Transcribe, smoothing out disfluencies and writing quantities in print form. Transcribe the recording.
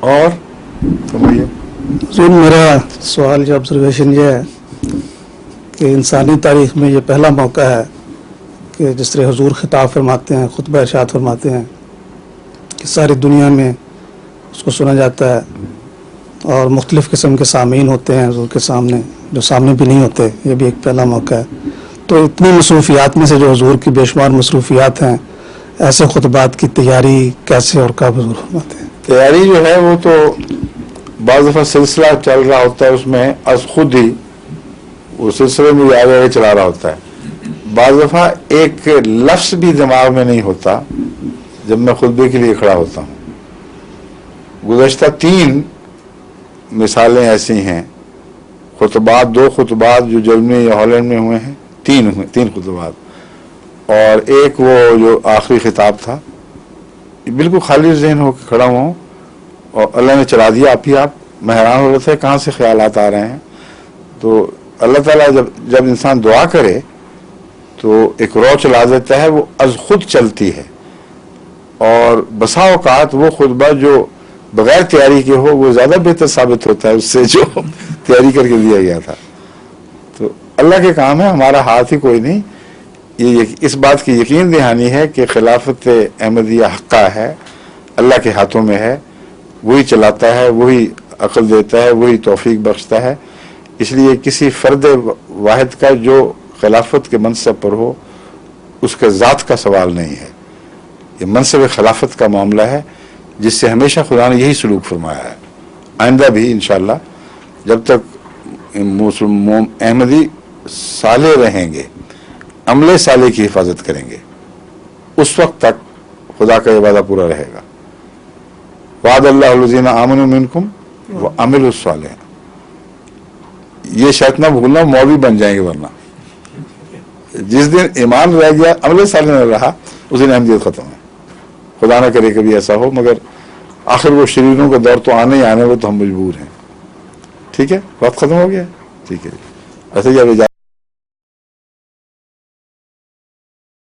اور فرمائیے. حضور میرا سوال یا آبزرویشن یہ ہے کہ انسانی تاریخ میں یہ پہلا موقع ہے کہ جس طرح حضور خطاب فرماتے ہیں، خطبہ ارشاد فرماتے ہیں کہ ساری دنیا میں اس کو سنا جاتا ہے اور مختلف قسم کے سامعین ہوتے ہیں حضور کے سامنے، جو سامنے بھی نہیں ہوتے. یہ بھی ایک پہلا موقع ہے. تو اتنی مصروفیات میں سے جو حضور کی بے شمار مصروفیات ہیں، ایسے خطبات کی تیاری کیسے اور کب حضور فرماتے ہیں؟ تیاری جو ہے وہ تو بعض دفعہ سلسلہ چل رہا ہوتا ہے، اس میں از خود ہی وہ سلسلے میں بھی آگے چلا رہا ہوتا ہے. بعض دفعہ ایک لفظ بھی دماغ میں نہیں ہوتا جب میں خطبے کے لیے کھڑا ہوتا ہوں. گزشتہ 3 مثالیں ایسی ہیں، خطبات 2 خطبات جو جرمنی یا ہالینڈ میں ہوئے ہیں، 3 خطبات، اور ایک وہ جو آخری خطاب تھا. بالکل خالی ذہن ہو کے کھڑا ہوں اور اللہ نے چلا دیا آپ. میں حیران ہو رہے تھے کہاں سے خیالات آ رہے ہیں. تو اللہ تعالیٰ جب انسان دعا کرے تو ایک روح چلا دیتا ہے، وہ از خود چلتی ہے. اور بسا اوقات وہ خطبہ جو بغیر تیاری کے ہو وہ زیادہ بہتر ثابت ہوتا ہے اس سے جو تیاری کر کے دیا گیا تھا. تو اللہ کے کام ہے، ہمارا ہاتھ ہی کوئی نہیں. یہ اس بات کی یقین دہانی ہے کہ خلافت احمدیہ حقہ ہے، اللہ کے ہاتھوں میں ہے. وہی چلاتا ہے، وہی عقل دیتا ہے، وہی توفیق بخشتا ہے. اس لیے کسی فرد واحد کا جو خلافت کے منصب پر ہو اس کا ذات کا سوال نہیں ہے. یہ منصب خلافت کا معاملہ ہے جس سے ہمیشہ خدا نے یہی سلوک فرمایا ہے. آئندہ بھی انشاءاللہ جب تک احمدی صالح رہیں گے، عملے صالح کی حفاظت کریں گے، اس وقت تک خدا کا یہ وعدہ پورا رہے گا. وعد اللہ الذین آمنوا منکم وعملوا الصالحات. یہ شرط نہ بھولنا، مولوی بن جائیں گے ورنہ. جس دن ایمان رہ گیا، عمل صالح نہ رہا، اس دن احمدیت ختم ہے. خدا نہ کرے کبھی ایسا ہو، مگر آخر وہ شریروں کا دور تو آنے ہی آنے، وہ تو ہم مجبور ہیں. ٹھیک ہے، وقت ختم ہو گیا. ٹھیک ہے. ایسے ہی